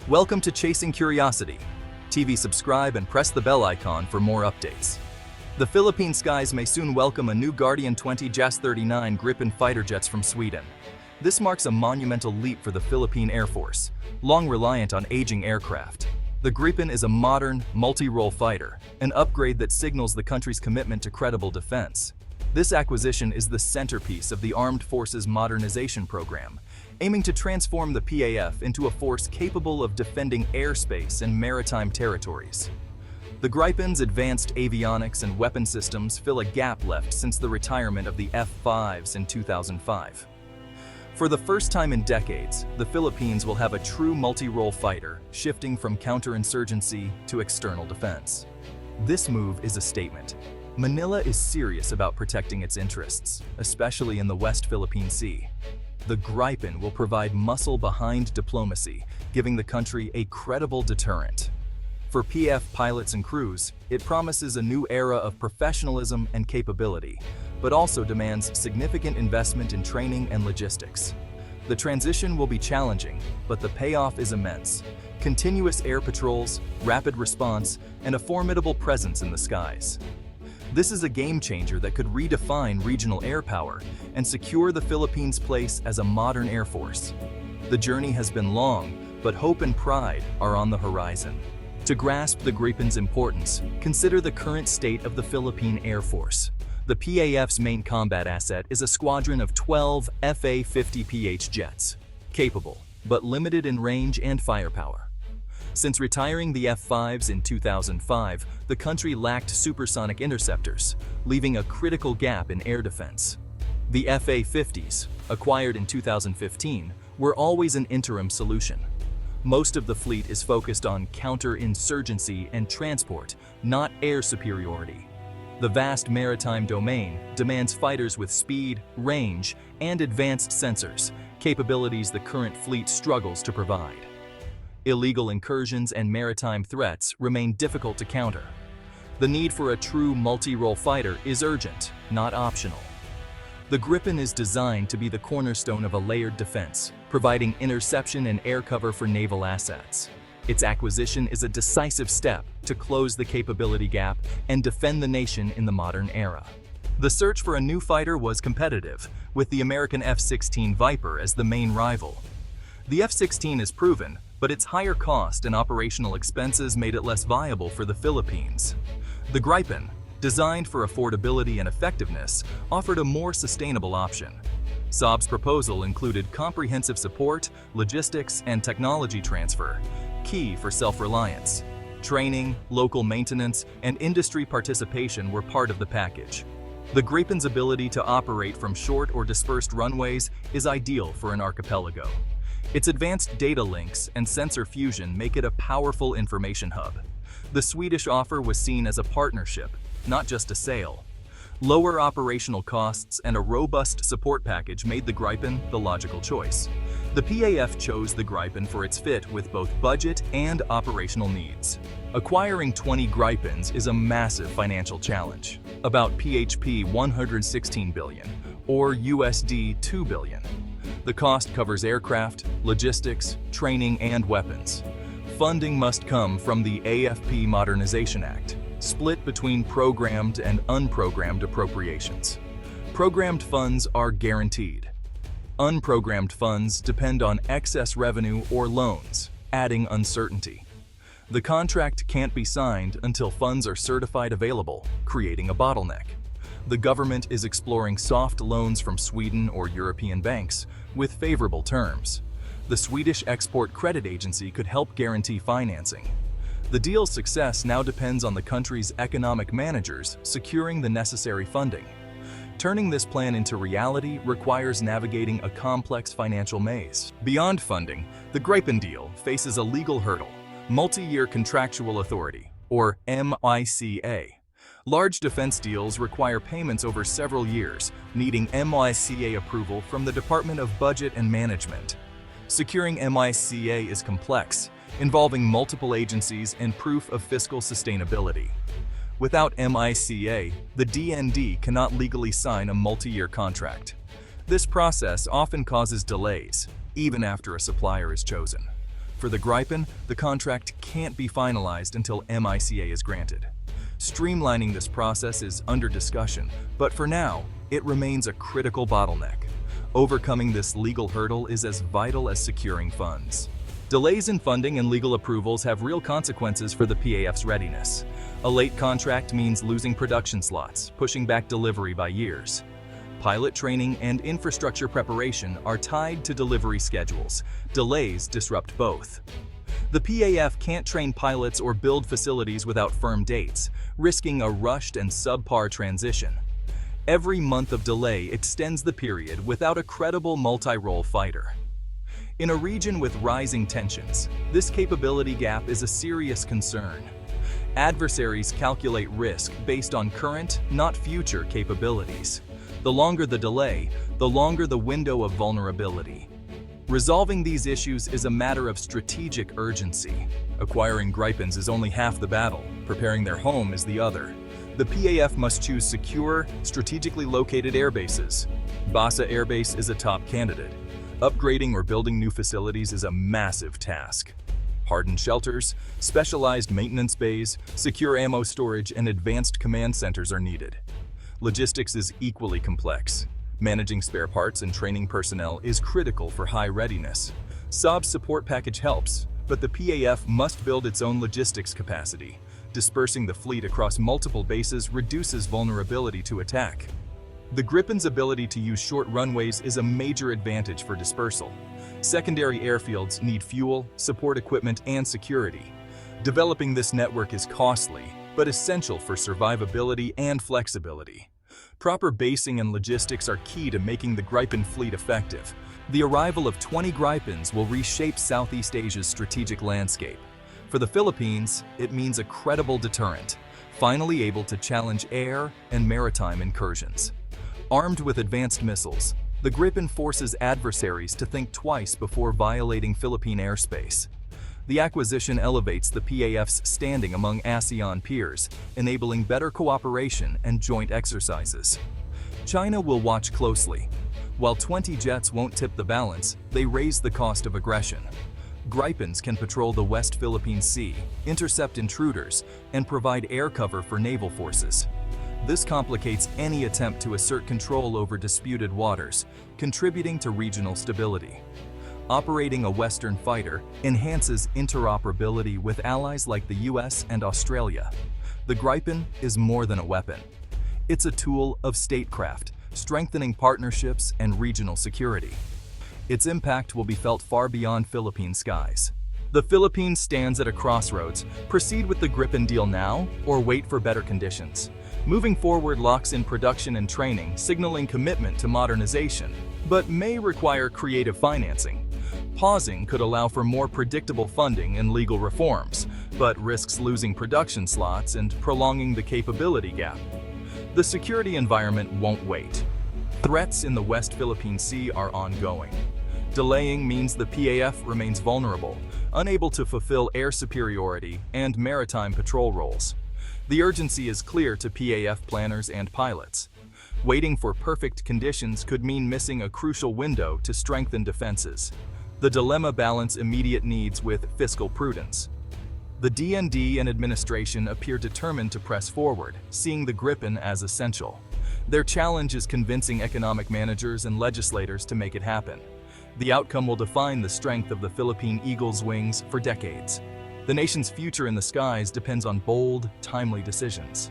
Welcome to Chasing Curiosity. TV subscribe and press the bell icon for more updates. The Philippine skies may soon welcome a new Guardian 20 JAS-39 Gripen fighter jets from Sweden. This marks a monumental leap for the Philippine Air Force, long reliant on aging aircraft. The Gripen is a modern, multi-role fighter, an upgrade that signals the country's commitment to credible defense. This acquisition is the centerpiece of the Armed Forces Modernization program, aiming to transform the PAF into a force capable of defending airspace and maritime territories. The Gripen's advanced avionics and weapon systems fill a gap left since the retirement of the F-5s in 2005. For the first time in decades, the Philippines will have a true multi-role fighter, shifting from counterinsurgency to external defense. This move is a statement. Manila is serious about protecting its interests, especially in the West Philippine Sea. The Gripen will provide muscle behind diplomacy, giving the country a credible deterrent. For PF pilots and crews, it promises a new era of professionalism and capability, but also demands significant investment in training and logistics. The transition will be challenging, but the payoff is immense. Continuous air patrols, rapid response, and a formidable presence in the skies. This is a game changer that could redefine regional air power and secure the Philippines' place as a modern air force. The journey has been long, but hope and pride are on the horizon. To grasp the Gripen's importance, consider the current state of the Philippine Air Force. The PAF's main combat asset is a squadron of 12 FA-50PH jets, capable, but limited in range and firepower. Since retiring the F-5s in 2005, the country lacked supersonic interceptors, leaving a critical gap in air defense. The FA-50s, acquired in 2015, were always an interim solution. Most of the fleet is focused on counterinsurgency and transport, not air superiority. The vast maritime domain demands fighters with speed, range, and advanced sensors, capabilities the current fleet struggles to provide. Illegal incursions and maritime threats remain difficult to counter. The need for a true multi-role fighter is urgent, not optional. The Gripen is designed to be the cornerstone of a layered defense, providing interception and air cover for naval assets. Its acquisition is a decisive step to close the capability gap and defend the nation in the modern era. The search for a new fighter was competitive, with the American F-16 Viper as the main rival. The F-16 is proven, but its higher cost and operational expenses made it less viable for the Philippines. The Gripen, designed for affordability and effectiveness, offered a more sustainable option. Saab's proposal included comprehensive support, logistics, and technology transfer, key for self-reliance. Training, local maintenance, and industry participation were part of the package. The Gripen's ability to operate from short or dispersed runways is ideal for an archipelago. Its advanced data links and sensor fusion make it a powerful information hub. The Swedish offer was seen as a partnership, not just a sale. Lower operational costs and a robust support package made the Gripen the logical choice. The PAF chose the Gripen for its fit with both budget and operational needs. Acquiring 20 Gripens is a massive financial challenge, about PHP 116 billion or USD 2 billion. The cost covers aircraft, logistics, training, and weapons. Funding must come from the AFP Modernization Act, split between programmed and unprogrammed appropriations. Programmed funds are guaranteed. Unprogrammed funds depend on excess revenue or loans, adding uncertainty. The contract can't be signed until funds are certified available, creating a bottleneck. The government is exploring soft loans from Sweden or European banks with favorable terms. The Swedish Export Credit Agency could help guarantee financing. The deal's success now depends on the country's economic managers securing the necessary funding. Turning this plan into reality requires navigating a complex financial maze. Beyond funding, the Gripen deal faces a legal hurdle: multi-year contractual authority, or MICA. Large defense deals require payments over several years, needing MICA approval from the Department of Budget and Management. Securing MICA is complex, involving multiple agencies and proof of fiscal sustainability. Without MICA, the DND cannot legally sign a multi-year contract. This process often causes delays, even after a supplier is chosen. For the Gripen, the contract can't be finalized until MICA is granted. Streamlining this process is under discussion, but for now, it remains a critical bottleneck. Overcoming this legal hurdle is as vital as securing funds. Delays in funding and legal approvals have real consequences for the PAF's readiness. A late contract means losing production slots, pushing back delivery by years. Pilot training and infrastructure preparation are tied to delivery schedules. Delays disrupt both. The PAF can't train pilots or build facilities without firm dates, risking a rushed and subpar transition. Every month of delay extends the period without a credible multi-role fighter. In a region with rising tensions, this capability gap is a serious concern. Adversaries calculate risk based on current, not future capabilities. The longer the delay, the longer the window of vulnerability. Resolving these issues is a matter of strategic urgency. Acquiring Gripens is only half the battle, preparing their home is the other. The PAF must choose secure, strategically located airbases. Basa Air Base is a top candidate. Upgrading or building new facilities is a massive task. Hardened shelters, specialized maintenance bays, secure ammo storage, and advanced command centers are needed. Logistics is equally complex. Managing spare parts and training personnel is critical for high readiness. Saab's support package helps, but the PAF must build its own logistics capacity. Dispersing the fleet across multiple bases reduces vulnerability to attack. The Gripen's ability to use short runways is a major advantage for dispersal. Secondary airfields need fuel, support equipment, and security. Developing this network is costly, but essential for survivability and flexibility. Proper basing and logistics are key to making the Gripen fleet effective. The arrival of 20 Gripens will reshape Southeast Asia's strategic landscape. For the Philippines, it means a credible deterrent, finally able to challenge air and maritime incursions. Armed with advanced missiles, the Gripen forces adversaries to think twice before violating Philippine airspace. The acquisition elevates the PAF's standing among ASEAN peers, enabling better cooperation and joint exercises. China will watch closely. While 20 jets won't tip the balance, they raise the cost of aggression. Gripens can patrol the West Philippine Sea, intercept intruders, and provide air cover for naval forces. This complicates any attempt to assert control over disputed waters, contributing to regional stability. Operating a Western fighter enhances interoperability with allies like the US and Australia. The Gripen is more than a weapon. It's a tool of statecraft, strengthening partnerships and regional security. Its impact will be felt far beyond Philippine skies. The Philippines stands at a crossroads. Proceed with the Gripen deal now or wait for better conditions. Moving forward locks in production and training, signaling commitment to modernization, but may require creative financing. Pausing could allow for more predictable funding and legal reforms, but risks losing production slots and prolonging the capability gap. The security environment won't wait. Threats in the West Philippine Sea are ongoing. Delaying means the PAF remains vulnerable, unable to fulfill air superiority and maritime patrol roles. The urgency is clear to PAF planners and pilots. Waiting for perfect conditions could mean missing a crucial window to strengthen defenses. The dilemma balance immediate needs with fiscal prudence. The DND and administration appear determined to press forward, seeing the Gripen as essential. Their challenge is convincing economic managers and legislators to make it happen. The outcome will define the strength of the Philippine Eagle's wings for decades. The nation's future in the skies depends on bold, timely decisions.